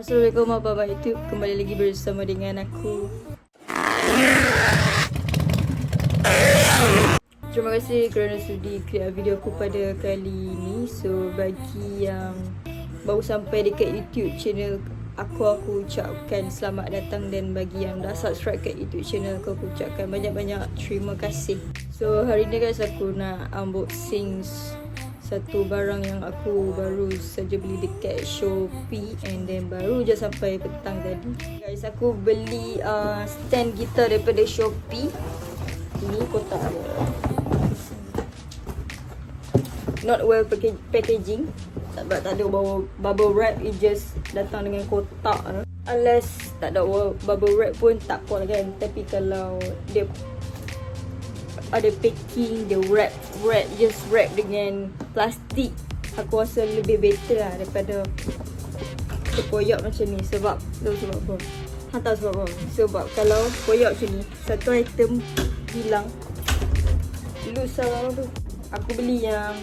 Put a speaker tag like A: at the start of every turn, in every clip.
A: Assalamualaikum warahmatullahi wabarakatuh. Kembali lagi bersama dengan aku. Terima kasih kerana sudi create video aku pada kali ini. So bagi yang baru sampai dekat YouTube channel aku ucapkan selamat datang, dan bagi yang dah subscribe kat YouTube channel aku ucapkan banyak-banyak terima kasih. So hari ni guys, aku nak unboxing satu barang yang aku baru saja beli dekat Shopee, and then baru je sampai petang tadi. Guys, aku beli stand gitar daripada Shopee. Ini kotak dia. Not well packaging. Sebab tak ada bubble wrap, it just datang dengan kotak. Unless tak ada bubble wrap pun tak apa kan. Tapi kalau dia ada packing, dia wrap dengan plastik, aku rasa lebih better lah daripada koyak macam ni. Sebab apa? Tahu sebab apa? Sebab kalau koyak macam ni, satu item hilang. Dulu salah tu, aku beli yang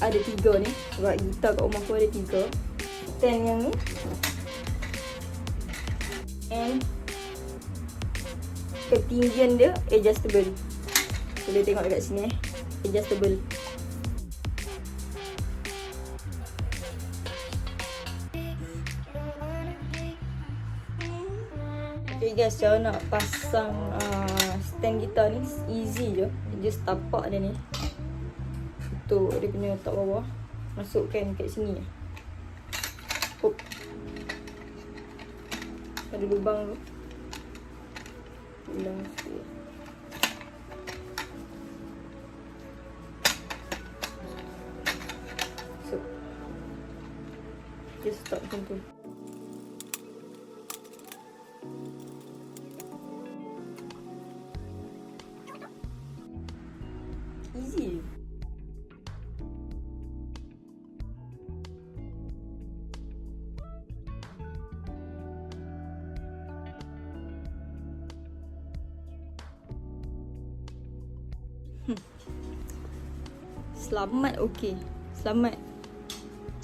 A: ada 3 ni. Sebab gitar kat rumah aku ada 3. Stand yang ni, and ketinggian dia adjustable. Boleh tengok dekat sini adjustable. Okay guys, cara nak pasang stand gitar ni easy je. Just tapak dia ni, tutup dia punya top bawah, masukkan kat sini. Hop. Ada lubang tu. Ulang sikit. So just stop macam tu. Easy. Selamat, okey. Selamat.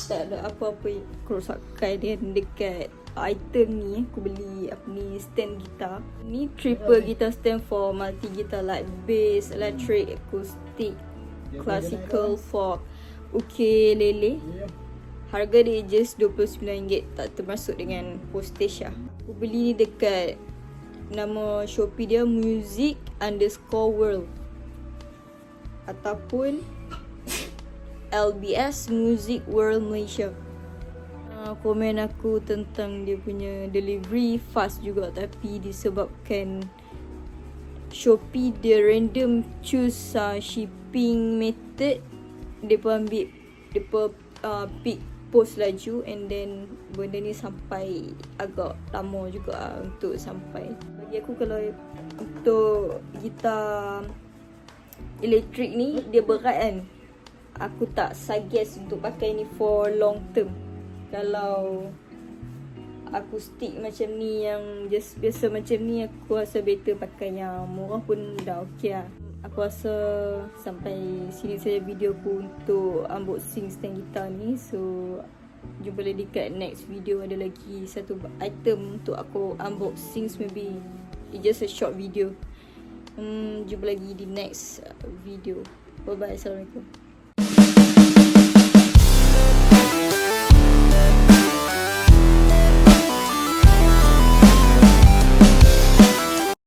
A: Tak ada apa-apa kerosakan dia dekat item ni. Aku beli stand gitar. Ni triple guitar stand for multi guitar like bass, electric, acoustic, classical, folk, ukulele. Harga dia just RM29, tak termasuk dengan postage lah. Aku beli ni dekat nama Shopee dia music_world ataupun LBS Music World Malaysia. Komen aku tentang dia punya delivery fast juga, tapi disebabkan Shopee dia random choose shipping method, dia pun ambil, dia pun pick post laju, and then benda ni sampai agak lama juga untuk sampai. Bagi aku, kalau untuk gitar elektrik ni dia berat kan, aku tak suggest untuk pakai ni for long term. Kalau aku stick macam ni, yang just biasa macam ni, aku rasa better pakai yang murah pun dah okey lah. Aku rasa sampai sini saja video aku untuk unboxing stand gitar ni. So jumpa lagi dekat next video. Ada lagi satu item untuk aku unboxing, maybe it's just a short video. Jumpa lagi di next video. Bye bye. Assalamualaikum.